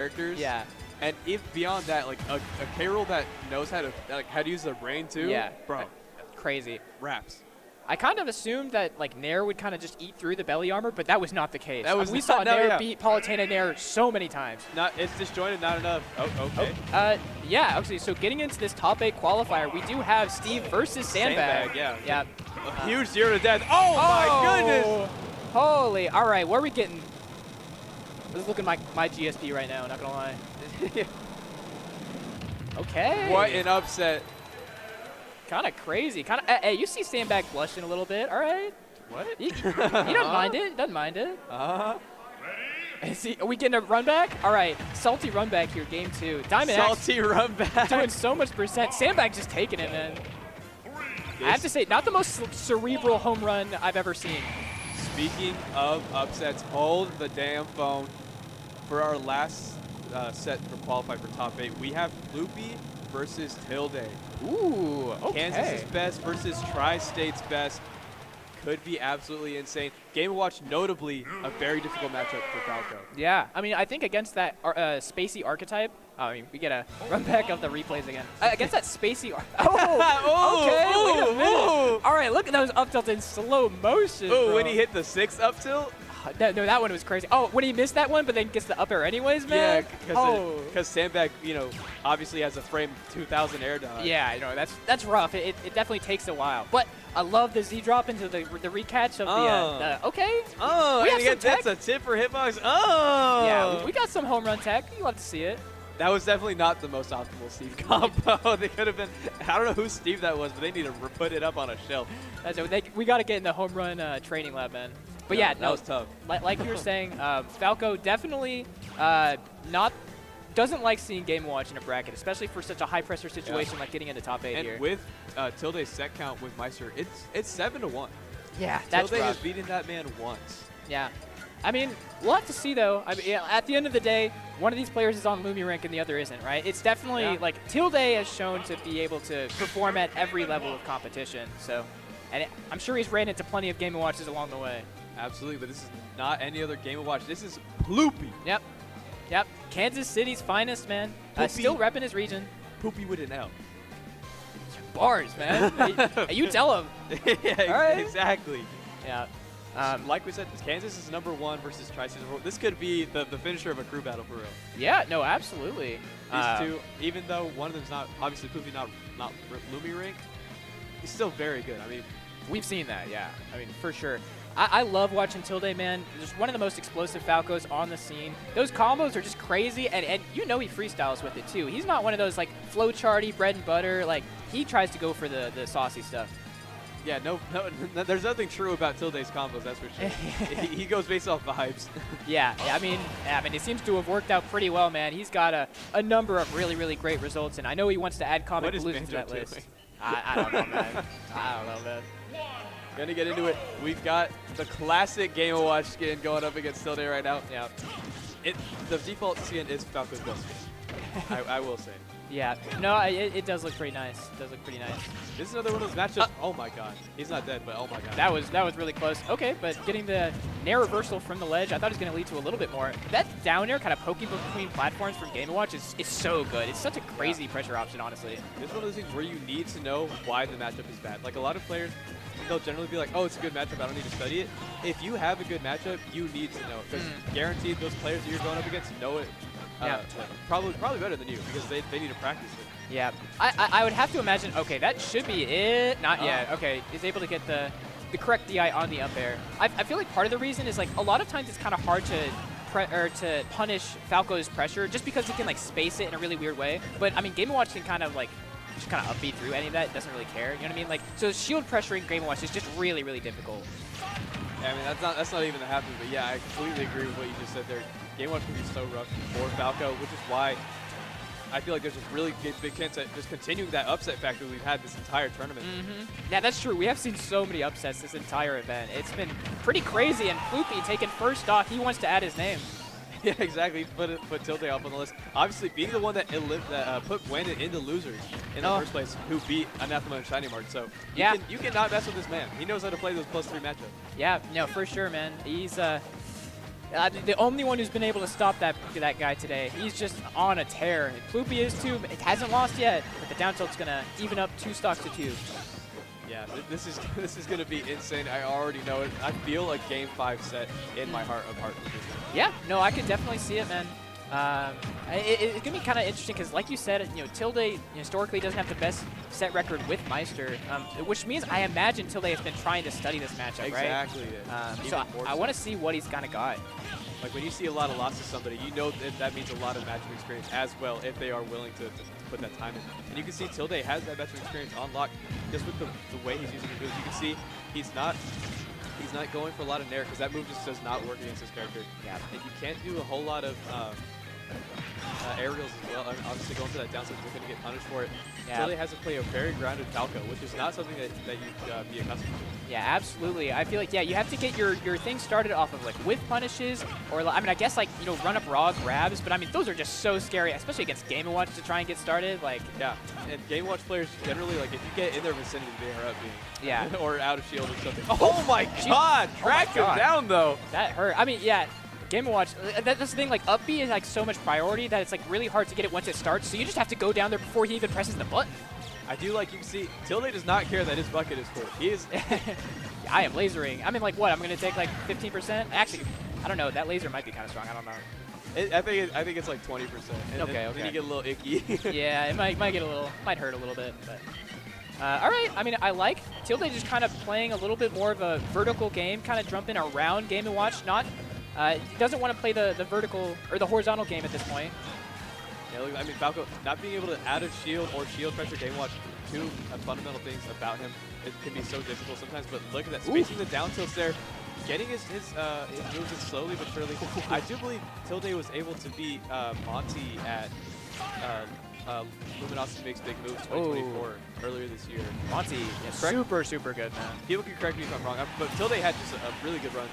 characters. Yeah. And if beyond that, like a K-roll that knows how to use their brain too. Yeah. Bro. Crazy. Raps. I kind of assumed that like Nair would kind of just eat through the belly armor, but that was not the case. That was we saw no, Nair yeah. beat Palutena Nair so many times. It's disjointed, not enough. Oh, okay. Yeah, actually, so getting into this top 8 qualifier, we do have Steve versus Sandbag. Yeah. Yeah. A huge 0 to death. Oh my goodness! Holy, all right, what are we getting? Let's look at my GSP right now, not gonna lie. Okay. What an upset. Kind of crazy. Hey, you see Sandbag blushing a little bit, all right? What? He doesn't mind it. Doesn't mind it. Are we getting a run back? All right, salty run back here, game 2. Diamond Salty run back. doing so much percent. Sandbag just taking it, man. I have to say, not the most cerebral home run I've ever seen. Speaking of upsets, hold the damn phone. For our last set for qualify for top 8, we have Ploopy versus Tilde. Ooh, okay. Kansas's best versus Tri-State's best. Could be absolutely insane. Game&Watch, notably, a very difficult matchup for Falco. Yeah, I mean, I think against that spacey archetype, I mean, we get a run back of the replays again. Against that spacey okay, wait a minute. All right, look at those up tilts in slow motion. Oh, when he hit the 6th up tilt? No, that one was crazy. Oh, when he missed that one, but then gets the up air anyways, man? Yeah, because Sandbag, obviously has a frame 2000 air dodge. Yeah, that's rough. It definitely takes a while. But I love the Z drop into the recatch of the okay. Oh, we have that's a tip for hitbox. Oh. Yeah, we got some home run tech. You love to see it. That was definitely not the most optimal Steve combo. They could have been, I don't know who Steve that was, but they need to put it up on a shelf. We got to get in the home run training lab, man. But yeah, that was tough. Like you were saying, Falco definitely doesn't like seeing Game&Watch in a bracket, especially for such a high pressure situation like getting into top 8 and here. And with Tilde's set count with Meister, it's 7-1. Yeah, that's Tilde rough. has beaten that man once. Yeah. I mean, we'll have to see, though. I mean, at the end of the day, one of these players is on Lumi rank and the other isn't, right? It's definitely, like, Tillday has shown to be able to perform at every level of competition. So, and I'm sure he's ran into plenty of Game&Watches along the way. Absolutely, but this is not any other Game&Watch. This is Ploopy. Yep. Kansas City's finest, man. Still repping his region. Poopy with an L. Bars, man. Hey, you tell him. Yeah, right. Exactly. Yeah. Like we said, Kansas is #1 versus Tri-State. This could be the finisher of a crew battle for real. Yeah, no, absolutely. These two, even though one of them's not, obviously Poopy not Lumi rank, he's still very good. I mean, we've seen that, yeah. I mean, for sure. I love watching Tilde, man. Just one of the most explosive Falcos on the scene. Those combos are just crazy, and he freestyles with it, too. He's not one of those, like, flowcharty, bread and butter. Like, he tries to go for the saucy stuff. Yeah, no, there's nothing true about Tilde's combos, that's for sure. he goes based off vibes. Yeah, I mean, it seems to have worked out pretty well, man. He's got a number of really, really great results, and I know he wants to add Comicpalooza to that list. I don't know, man. I don't know, man. Gonna get into it. We've got the classic Game&Watch skin going up against Tilde right now. Yeah. The default skin is Falco's best skin. I will say. Yeah. No, it does look pretty nice. It does look pretty nice. This is another one of those matchups. Oh my god. He's not dead, but oh my god. That was really close. Okay, but getting the Nair reversal from the ledge, I thought it was going to lead to a little bit more. That down air kind of poking between platforms from Game&Watch is so good. It's such a crazy pressure option, honestly. This is one of those things where you need to know why the matchup is bad. Like a lot of players, they'll generally be like, oh, it's a good matchup, I don't need to study it. If you have a good matchup, you need to know it. Because guaranteed those players that you're going up against know it probably better than you because they need to practice it. Yeah. I would have to imagine, okay, that should be it. Not yet. Okay, is able to get the correct DI on the up air. I feel like part of the reason is like a lot of times it's kind of hard to punish Falco's pressure just because he can like space it in a really weird way. But I mean, Game&Watch can kind of like just kind of upbeat through any of that. It doesn't really care. You know what I mean? Like, so shield pressuring Game&Watch is just really, really difficult. Yeah, I mean, that's not even happening. But yeah, I completely agree with what you just said there. Game&Watch can be so rough for Falco, which is why I feel like there's a really big chance at just continuing that upset factor we've had this entire tournament. Yeah, that's true. We have seen so many upsets this entire event. It's been pretty crazy, and Ploopy taking first off, he wants to add his name. Yeah, exactly. Put Tilde up on the list. Obviously, being the one that put Wendon into losers in the first place, who beat Anathema and Shiny Mart. So you cannot mess with this man. He knows how to play those +3 matchups. Yeah, no, for sure, man. He's The only one who's been able to stop that guy today. He's just on a tear. And Ploopy is too. It hasn't lost yet, but the down tilt's gonna even up 2 stocks to 2. Yeah, this is gonna be insane. I already know it. I feel like Game 5 set in my heart of hearts. Yeah, no, I can definitely see it, man. It's going to be kind of interesting because, like you said, Tilde historically doesn't have the best set record with Meister, which means I imagine Tilde has been trying to study this matchup, exactly, right? Exactly. So I want to see what he's kind of got. Like when you see a lot of losses to somebody, you know that means a lot of matchup experience as well if they are willing to put that time in. And you can see Tilde has that matchup experience on lock just with the way he's using his moves. You can see he's not going for a lot of nair because that move just does not work against his character. Yeah. And you can't do a whole lot of aerials as well. I mean, obviously going for that downside, you're going to get punished for it. Yeah. Tilde has to play a very grounded Falco, which is not something that you'd be accustomed to. Yeah, absolutely. I feel like, yeah, you have to get your thing started off of like with punishes or, I mean, I guess like, run up raw grabs, but I mean, those are just so scary, especially against Game&Watch to try and get started. Like, yeah, and Game&Watch players generally, like, if you get in their vicinity, they are up being, yeah, or out of shield or something. Oh my God! Tracked him down though. That hurt. I mean, yeah. Game&Watch, that's the thing, like, up B is like so much priority that it's like really hard to get it once it starts, so you just have to go down there before he even presses the button. I do like, you can see, Tilde does not care that his bucket is full. He is... I am lasering. I mean, like, what, I'm going to take like 15%? Actually, I don't know, that laser might be kind of strong, I don't know. I think it's like 20%. Okay. Then you get a little icky. Yeah, it might hurt a little bit, but... all right, I mean, I like Tilde just kind of playing a little bit more of a vertical game, kind of jumping around Game&Watch, not... he doesn't want to play the vertical or the horizontal game at this point. Yeah, look, I mean, Falco not being able to out of shield or shield pressure Game&Watch, two fundamental things about him. It can be so difficult sometimes, but look at that, spacing the down tilts there, getting his moves in slowly but surely. I do believe Tilde was able to beat Monty at Luminosity Makes Big Moves 2024 earlier this year. Monty, yeah, super good, man. People can correct me if I'm wrong, but Tilde had just a really good run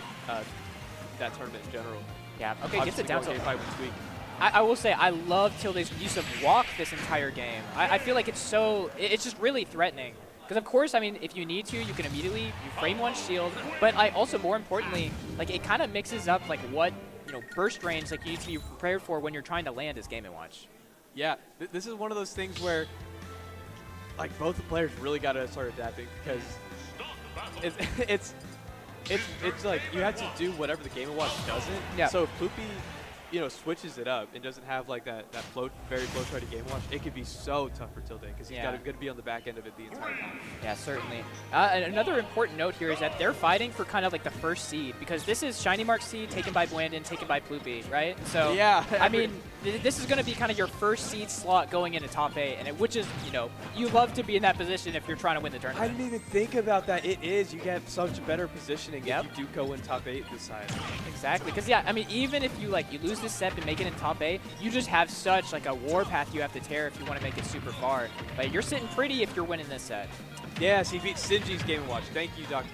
that tournament in general. Yeah, okay, gets it down to Game 5 this week. I will say, I love Tilde's use of walk this entire game. I feel like it's just really threatening. Because of course, I mean, if you need to, you can immediately, you frame one shield, but also more importantly, like it kind of mixes up like what, burst range like you need to be prepared for when you're trying to land as Game&Watch. Yeah, this is one of those things where like both the players really got to start adapting because it's like you have to do whatever the Game&Watch doesn't. Yeah. So if Ploopy, switches it up and doesn't have like that very flow-charted Game&Watch, it could be so tough for Tilde because he's got to be on the back end of it the entire time. Yeah, certainly. And another important note here is that they're fighting for kind of like the first seed because this is Shiny Mark seed taken by Blandon, taken by Ploopy, right? So yeah, I mean, this is going to be kind of your first seed slot going into top 8, and which is, you love to be in that position if you're trying to win the tournament. I didn't even think about that. It is. You get such better positioning if you do go in top 8 this side. Exactly. Because, yeah, I mean, even if you lose this set and make it in top 8, you just have such like a warpath you have to tear if you want to make it super far. But you're sitting pretty if you're winning this set. Yes, he beat Sinji's Game&Watch. Thank you, Dr.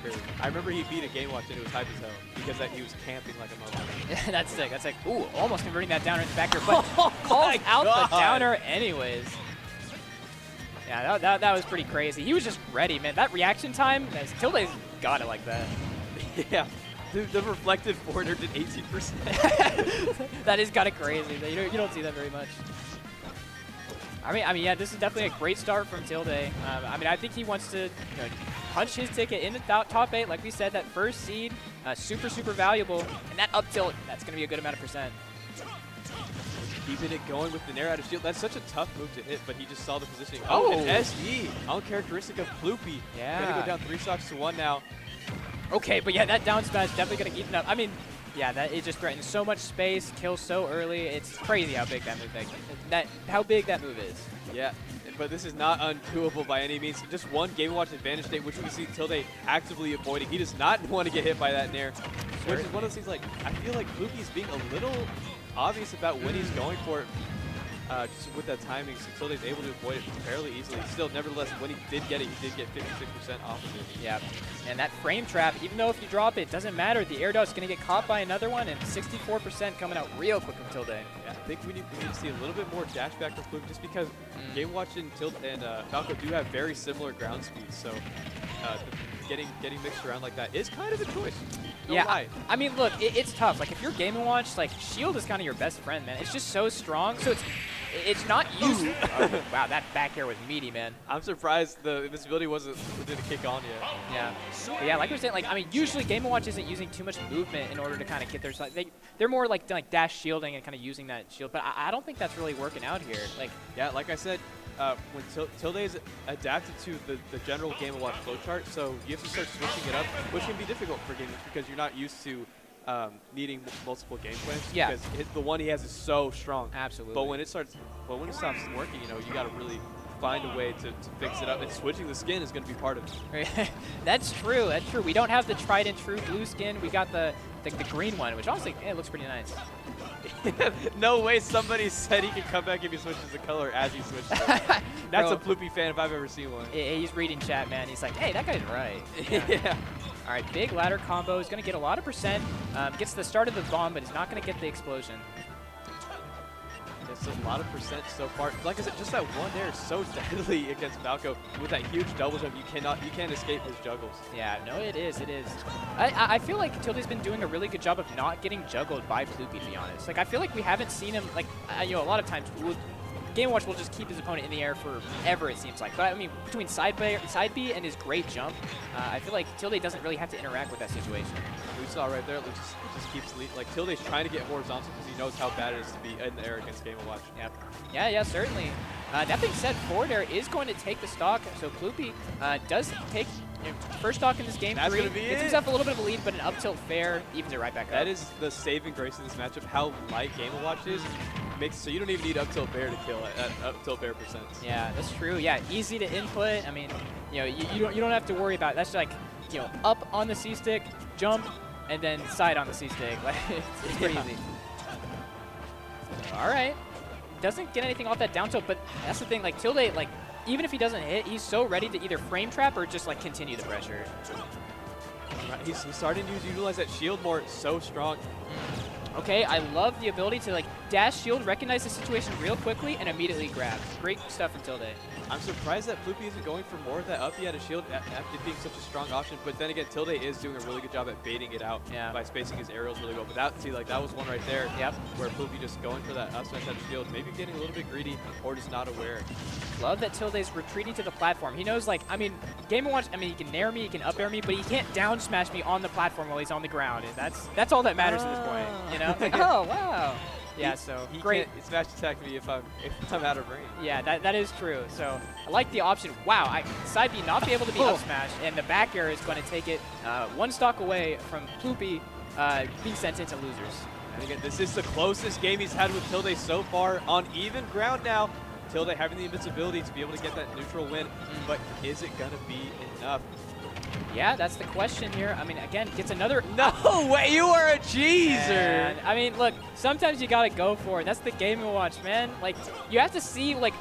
Curry. I remember he beat a Game&Watch and it was hype as hell because he was camping like a motherfucker. That's sick. That's like, ooh, almost converting that downer into back here, but calls out the downer anyways. Yeah, that was pretty crazy. He was just ready, man. That reaction time, Tilde's got it like that. Yeah. The reflective 418%. That is kind of crazy. You don't see that very much. I mean, yeah, this is definitely a great start from Tilde. I mean, I think he wants to punch his ticket into top 8. Like we said, that first seed, super valuable. And that up tilt, that's going to be a good amount of percent. Keeping it going with the nair out of shield. That's such a tough move to hit, but he just saw the positioning. Oh, an SE, uncharacteristic of Ploopy. Yeah. Going to go down 3 stocks to 1 now. Okay, but yeah, that down smash definitely going to eat up. I mean, yeah, it just threatens so much space, kills so early. It's crazy how big that move is. How big that move is. Yeah, but this is not undoable by any means. Just one Game&Watch advantage state, which we see Tilde actively avoiding. He does not want to get hit by that nair, which is one of those things like, I feel like Ploopy's being a little obvious about when he's going for it. Just with that timing, so Tilde's able to avoid it fairly easily. Still, nevertheless, when he did get it, he did get 56% off of it. Yeah, and that frame trap, even though if you drop it, doesn't matter. The air dodge is going to get caught by another one, and 64% coming out real quick from Tilde. Yeah, I think we need to see a little bit more dash back from Ploopy, just because Game&Watch and Tilde and Falco do have very similar ground speeds. So getting mixed around like that is kind of a choice. No Yeah, lie. I mean, look, it's tough. Like, if you're Game&Watch, like, shield is kind of your best friend, man. It's just so strong. So it's not used. Oh, wow, that back air was meaty, man. I'm surprised the invincibility didn't kick on yet. Yeah. But yeah, like we were saying, like, I mean, usually Game&Watch isn't using too much movement in order to kind of get their side. They're more like dash shielding and kind of using that shield. But I don't think that's really working out here. Like, yeah, like I said, when Tilde is adapted to the general Game&Watch flowchart, so you have to start switching it up, which can be difficult for gamers because you're not used to needing multiple game plans. Yeah. Because the one he has is so strong. absolutely. But when it stops working, you know, you got to really find a way to fix it up, and switching the skin is going to be part of it. That's true. That's true. We don't have the tried and true blue skin. We got the green one, which honestly, it looks pretty nice. No way somebody said he could come back if he switches the color as he switches it. That's a Ploopy fan if I've ever seen one. He's reading chat, man. He's like, hey, that guy's right. Yeah. All right, big ladder combo. He's going to get a lot of percent. Gets the start of the bomb, but he's not going to get the explosion. It's a lot of percent so far. Like I said, just that one there is so deadly against Falco. With that huge double jump, you can't escape his juggles. Yeah, no, it is. It is. I feel like Tilde's been doing a really good job of not getting juggled by Ploopy, to be honest. Like, I feel like we haven't seen him, like, you know, a lot of times Game&Watch will just keep his opponent in the air forever, it seems like. But, I mean, between side B and his great jump, I feel like Tilde doesn't really have to interact with that situation. We saw right there, it just keeps like Tilde's trying to get horizontal because he knows how bad it is to be in the air against Game&Watch. Yep. Yeah, certainly. That being said, forward air is going to take the stock, so Ploopy does take first stock in this game. That's going to be Gets himself a little bit of a lead, but an up tilt fair evens it right back up. That is the saving grace of this matchup, how light Game&Watch is. So you don't even need up tilt fair to kill at up tilt fair percents. Yeah, that's true. Yeah, easy to input. I mean, you know, you don't have to worry about it. That's like, you know, up on the C stick, jump, and then side on the C stick. Like, it's pretty easy. All right. Doesn't get anything off that down tilt, but that's the thing. Like, Tilde, like, even if he doesn't hit, he's so ready to either frame trap or just, like, continue the pressure. He's starting to utilize that shield more. It's so strong. Okay, I love the ability to, like, dash shield, recognize the situation real quickly, and immediately grab. Great stuff from Tilde. I'm surprised that Ploopy isn't going for more of that up. He had a shield after being such a strong option, but then again, Tilde is doing a really good job at baiting it out by spacing his aerials really well. But that was one right there where Ploopy just going for that up smash out of shield, maybe getting a little bit greedy or just not aware. Love that Tilde's retreating to the platform. He knows, like, I mean, Game&Watch, I mean, he can nair me, he can up air me, but he can't down smash me on the platform while he's on the ground, and that's all that matters at this point, you know? Like, oh, wow. Yeah, so he great. Can't smash attack me if I'm out of range. Yeah, that is true. So I like the option. Wow, side B not be able to be up smash, and the back air is going to take it one stock away from Ploopy being sent into losers. And again, this is the closest game he's had with Tilde so far on even ground now. Tilde having the invincibility to be able to get that neutral win, but is it going to be enough? Yeah, that's the question here. I mean, again, gets another... No way, you are a cheeser! And, I mean, look, sometimes you gotta go for it. That's the Game&Watch, man. Like, you have to see, like,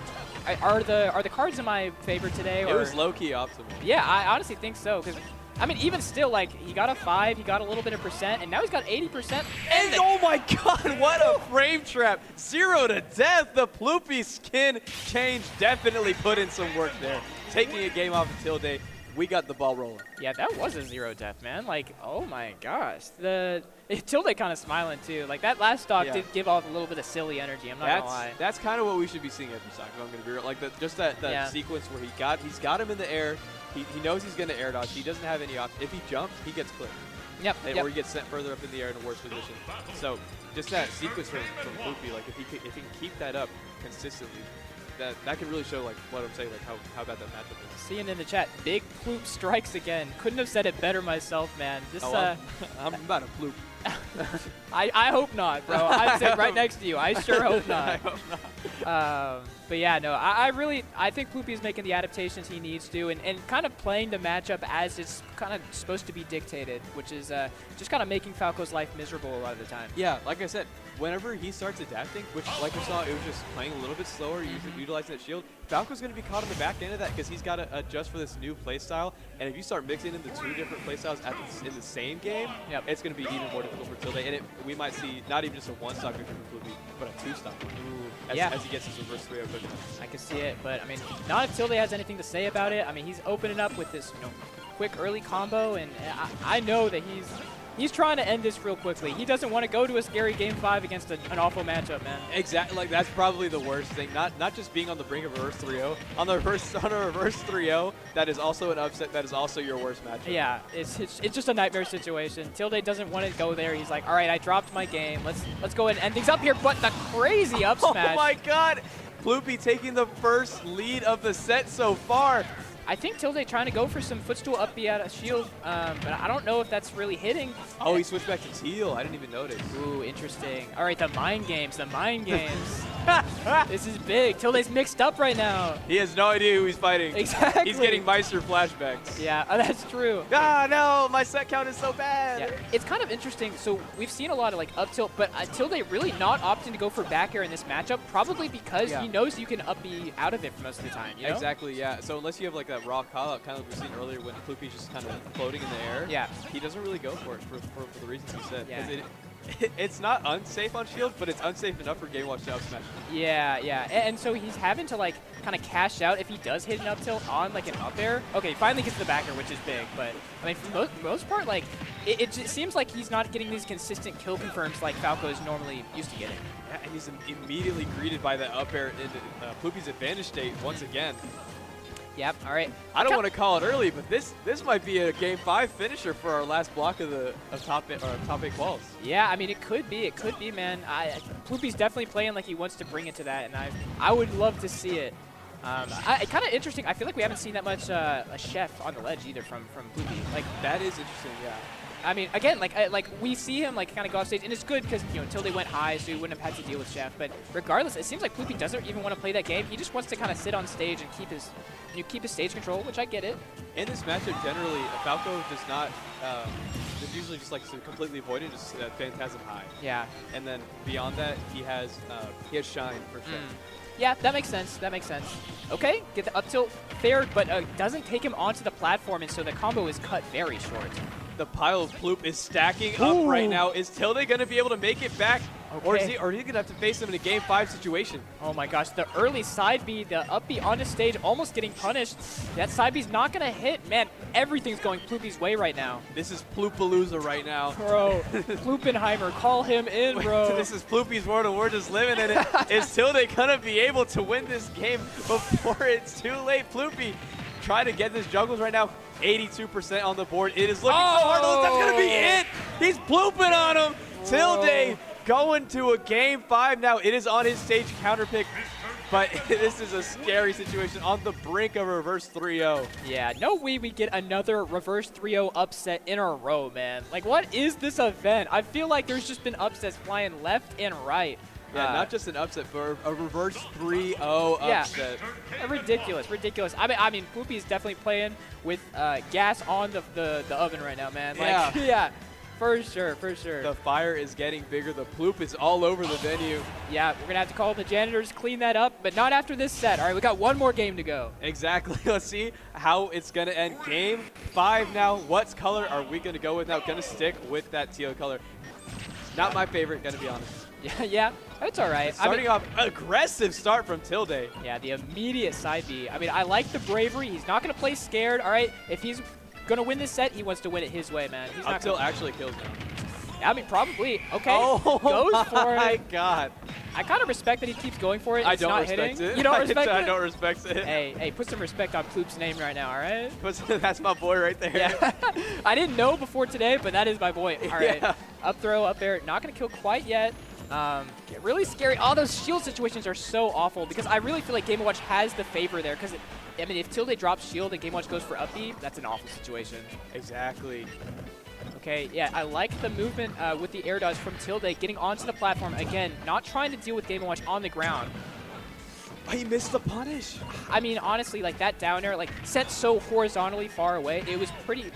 are the cards in my favor today? It was low-key optimal. Yeah, I honestly think so, because... I mean, even still, like, he got a 5, he got a little bit of percent, and now he's got 80%. And oh my god, what a frame trap! 0 to death! The Ploopy skin change definitely put in some work there. Taking a game off of Tilde. We got the ball rolling. Yeah, that was a 0 death, man. Like, oh my gosh. Tilde kind of smiling, too. Like, that last stock did give off a little bit of silly energy. I'm not going to lie. That's kind of what we should be seeing every stock, if I'm going to be real. Like, just that sequence where he's got him in the air. He knows he's going to air dodge. He doesn't have any option. If he jumps, he gets clipped. Yep. Or he gets sent further up in the air in a worse position. So, just that sequence from Ploopy, like, if he can keep that up consistently, that can really show, like, what I'm saying, like how bad that matchup is. Seeing in the chat, big Ploop strikes again. Couldn't have said it better myself, man. This, I'm about to Ploop. I hope not, bro. I'm sitting right next to you. I sure hope not. I hope not. But yeah, no, I think Ploopy is making the adaptations he needs to and kind of playing the matchup as it's kind of supposed to be dictated, which is just kind of making Falco's life miserable a lot of the time. Yeah, like I said, whenever he starts adapting, which, like we saw, it was just playing a little bit slower, utilizing that shield, Falco's going to be caught on the back end of that because he's got to adjust for this new playstyle. And if you start mixing in the 2 different playstyles in the same game, it's going to be even more difficult for Tilde. And we might see not even just a 1-stock victory for Ploopy, but a 2-stock victory as he gets his reverse 3-0 cooking. I can see it, but I mean, not if Tilde has anything to say about it. I mean, he's opening up with this, you know, quick early combo, and I know that he's trying to end this real quickly. He doesn't want to go to a scary Game 5 against an awful matchup, man. Exactly. Like, that's probably the worst thing. Not just being on the brink of a reverse 3-0. On a reverse 3-0, that is also an upset. That is also your worst matchup. Yeah, it's just a nightmare situation. Tilde doesn't want to go there. He's like, all right, I dropped my game. Let's go ahead and end things up here. But the crazy up smash. Oh my God! Ploopy taking the first lead of the set so far. I think Tilde trying to go for some footstool up B out of shield, but I don't know if that's really hitting. Oh, he switched back to teal. I didn't even notice. Ooh, interesting. All right, the mind games, the mind games. This is big. Tilde's mixed up right now. He has no idea who he's fighting. Exactly. He's getting Meister flashbacks. Yeah, that's true. Ah, no, my set count is so bad. Yeah, it's kind of interesting. So we've seen a lot of like up tilt, but Tilde really not opting to go for back air in this matchup, probably because he knows you can up B out of it for most of the time. You know? Exactly, yeah. So unless you have like that raw call-out, kind of like we've seen earlier when Ploopy's just kind of floating in the air, he doesn't really go for it for the reasons you said. Yeah. It's not unsafe on shield, but it's unsafe enough for Game&Watch to up smash. Yeah, yeah. And so he's having to like kind of cash out if he does hit an up tilt on like an up air. Okay, he finally gets the back air, which is big, but I mean for most part, like it just seems like he's not getting these consistent kill confirms like Falco is normally used to getting. Yeah, and he's immediately greeted by the up air into Ploopy's advantage state once again. Yep. All right. I don't want to call it early, but this might be a Game 5 finisher for our last block of top 8 quals. Yeah, I mean it could be, man. Ploopy's definitely playing like he wants to bring it to that, and I would love to see it. Kind of interesting. I feel like we haven't seen that much a chef on the ledge either from Ploopy. Like that is interesting. Yeah. I mean, again, like we see him like kind of go off stage, and it's good because Tilde went high, so he wouldn't have had to deal with Chef. But regardless, it seems like Ploopy doesn't even want to play that game. He just wants to kind of sit on stage and keep his stage control, which I get it. In this matchup, generally, Falco does not. Just usually just likes to completely avoid it, just Phantasm high. Yeah. And then beyond that, he has Shine for sure. Yeah, that makes sense. That makes sense. Okay, get the up tilt fair, but doesn't take him onto the platform, and so the combo is cut very short. The pile of Ploop is stacking up right now. Is Tilde going to be able to make it back? Okay. Or is he going to have to face him in a Game 5 situation? Oh my gosh, the early side B, the up B onto stage, almost getting punished. That side B's not going to hit. Man, everything's going Ploopy's way right now. This is Ploopalooza right now. Bro, Ploopenheimer, call him in, bro. This is Ploopy's world and we're just living in it. Is Tilde going to be able to win this game before it's too late? Ploopy trying to get this juggles right now. 82% on the board. It is looking so hard. That's going to be it. He's Plooping on him. Tilde going to a Game 5 now. It is on his stage counter pick, but this is a scary situation on the brink of a reverse 3-0. Yeah, no way we get another reverse 3-0 upset in a row, man. Like, what is this event? I feel like there's just been upsets flying left and right. Yeah, not just an upset, but a reverse 3-0 upset. Ridiculous, ridiculous. I mean, Ploopy is definitely playing with gas on the oven right now, man. Like, yeah, for sure, for sure. The fire is getting bigger. The Ploop is all over the venue. Yeah, we're going to have to call the janitors, clean that up, but not after this set. All right, we got one more game to go. Exactly. Let's see how it's going to end. Game 5 now. What color are we going to go with now? Going to stick with that teal color. Not my favorite, going to be honest. Yeah, that's all right. Starting off, aggressive start from Tilde. Yeah, the immediate side B. I mean, I like the bravery. He's not going to play scared. All right, if he's going to win this set, he wants to win it his way, man. He's Up tilt actually kills him. I mean, probably. Okay, goes for it. My God. I kind of respect that he keeps going for it. I don't respect it. You don't respect it? I don't respect it. Hey, put some respect on Ploop's name right now, all right? That's my boy right there. Yeah. I didn't know before today, but that is my boy. All right, up throw, up air. Not going to kill quite yet. Really scary. All those shield situations are so awful because I really feel like Game&Watch has the favor there because, I mean, if Tilde drops shield and Game&Watch goes for up B, that's an awful situation. Exactly. Okay, yeah, I like the movement with the air dodge from Tilde getting onto the platform. Again, not trying to deal with Game&Watch on the ground. He missed the punish. I mean, honestly, like that down air, like set so horizontally far away, it was pretty.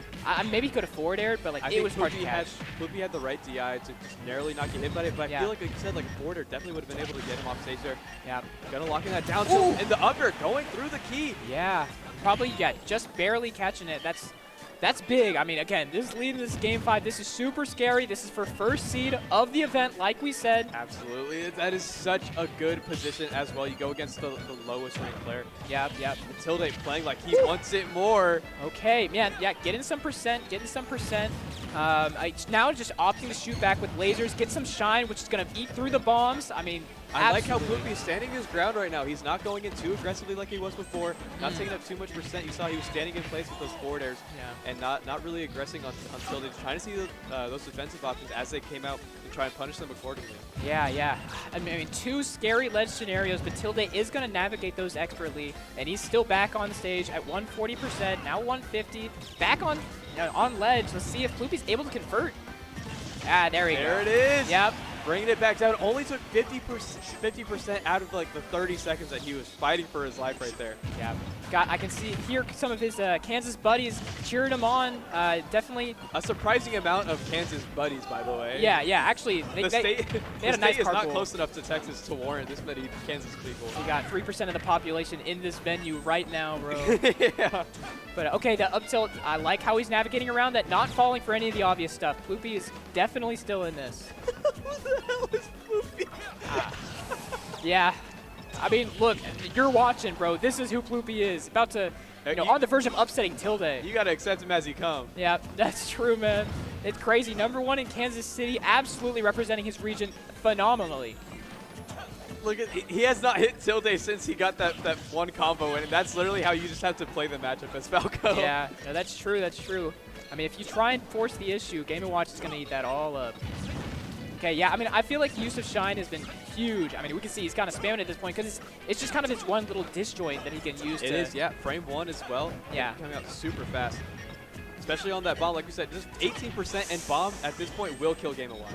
Maybe he could have forward aired, but like it was hard to catch. Ploopy had the right DI to just narrowly not get hit by it, but I feel like you said, like a forward air definitely would have been able to get him off stage there. Yeah, gonna lock in that down tilt and the up air going through the key. Yeah, probably just barely catching it. That's That's big. I mean, again, this lead in this Game 5, this is super scary. This is for first seed of the event, like we said. Absolutely. That is such a good position as well. You go against the lowest ranked player. Yep. Tilde playing like he wants it more. Okay, man. Yeah, getting some percent. Now just opting to shoot back with lasers, get some shine, which is going to eat through the bombs. I mean, I like how Ploopy is standing his ground right now. He's not going in too aggressively like he was before, not taking up too much percent. You saw he was standing in place with those forward airs and not really aggressing on Tilde, trying to see those defensive options as they came out and try and punish them accordingly. Yeah. I mean, two scary ledge scenarios, but Tilde is going to navigate those expertly, and he's still back on stage at 140%, now 150, back on ledge. Let's see if Ploopy's able to convert. Ah, there we go. There it is. Yep. Bringing it back down. Only took 50% out of like the 30 seconds that he was fighting for his life right there. Yeah. I can hear some of his Kansas buddies cheering him on. Definitely a surprising amount of Kansas buddies, by the way. Yeah. Actually, they had a nice state is not carpool. close enough to Texas to warrant this many Kansas people. We got 3% of the population in this venue right now, bro. Yeah. But okay, the up tilt, I like how he's navigating around that, not falling for any of the obvious stuff. Ploopy is definitely still in this. Who the hell is Ploopy? Yeah. I mean, look, you're watching, bro. This is who Ploopy is. About to, on the verge of upsetting Tilde. You got to accept him as he comes. Yeah, that's true, man. It's crazy. #1 in Kansas City, absolutely representing his region phenomenally. Look at he has not hit Tilde since he got that one combo in, and that's literally how you just have to play the matchup as Falco. Yeah, no, that's true. I mean, if you try and force the issue, Game&Watch is going to eat that all up. Okay, yeah, I mean, I feel like the use of Shine has been huge. I mean, we can see he's kind of spamming at this point because it's just kind of his one little disjoint that he can use. It is, yeah. Frame 1 as well. Yeah. Coming out super fast. Especially on that bomb, like we said, just 18% and bomb at this point will kill Game&Watch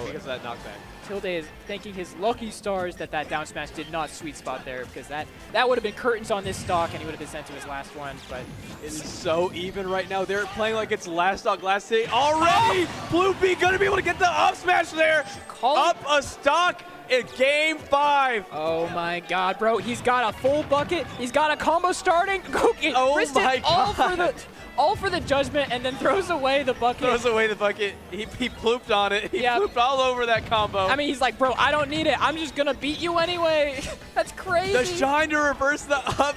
because of that knockback. Tilde is thanking his lucky stars that down smash did not sweet spot there, because that would have been curtains on this stock and he would have been sent to his last one. But it is so even right now. They're playing like it's last stock, last hit already. Ploopy gonna be able to get the up smash there. Up a stock in Game 5. Oh my God, bro! He's got a full bucket. He's got a combo starting. Oh my God! All for the judgment, and then throws away the bucket. Throws away the bucket. He plooped on it. He plooped all over that combo. I mean, he's like, bro, I don't need it. I'm just gonna beat you anyway. That's crazy. The shine to reverse the up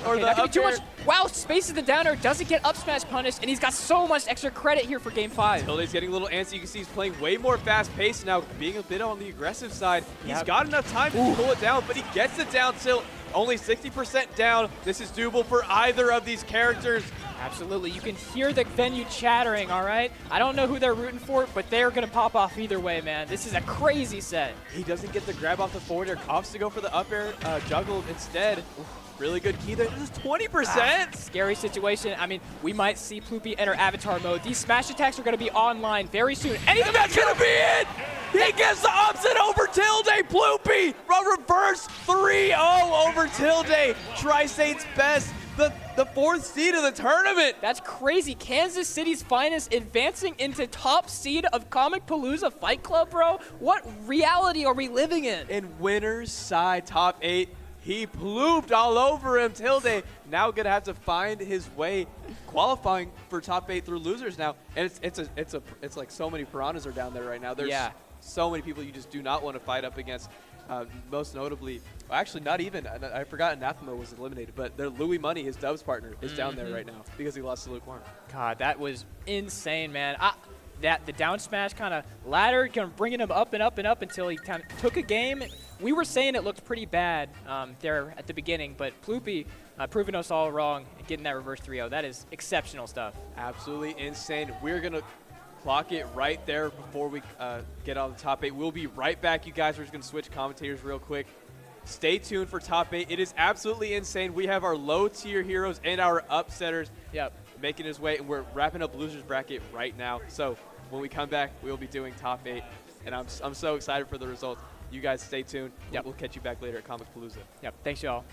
or the up too much. Wow, spaces the downer, doesn't get up smash punished, and he's got so much extra credit here for Game 5. Tilde's getting a little antsy. You can see he's playing way more fast pace now, being a bit on the aggressive side. He's got enough time to pull it down, but he gets the down tilt. Only 60% down. This is doable for either of these characters. Absolutely. You can hear the venue chattering, all right? I don't know who they're rooting for, but they're going to pop off either way, man. This is a crazy set. He doesn't get the grab off the forward air. Opts to go for the up air juggle instead. Really good key there. This is 20%. Scary situation. I mean, we might see Ploopy enter avatar mode. These smash attacks are going to be online very soon. And that's going to be it. He gets the upset over Tilde. Ploopy, reverse 3-0 over Tilde. Tri-State's best. The fourth seed of the tournament. That's crazy. Kansas City's finest advancing into top seed of Comicpalooza Fight Club, bro. What reality are we living in? In winner's side top 8. He plooped all over him. Tilde now gonna have to find his way, qualifying for top 8 through losers now. And it's like so many piranhas are down there right now. There's so many people you just do not want to fight up against. Most notably, well, actually not even. I forgot Anathema was eliminated, but their Louis Money, his Dubs partner, is down there right now because he lost to Lukewarm. God, that was insane, man. The down smash kind of laddered, kind of bringing him up and up and up until he kind of took a game. We were saying it looked pretty bad there at the beginning, but Ploopy proving us all wrong and getting that reverse 3-0. That is exceptional stuff. Absolutely insane. We're going to clock it right there before we get on the top 8. We'll be right back, you guys. We're just going to switch commentators real quick. Stay tuned for top 8. It is absolutely insane. We have our low-tier heroes and our upsetters making his way, and we're wrapping up losers bracket right now. So when we come back, we'll be doing top 8, and I'm so excited for the results. You guys stay tuned. We'll catch you back later at Comicpalooza. Thanks, y'all.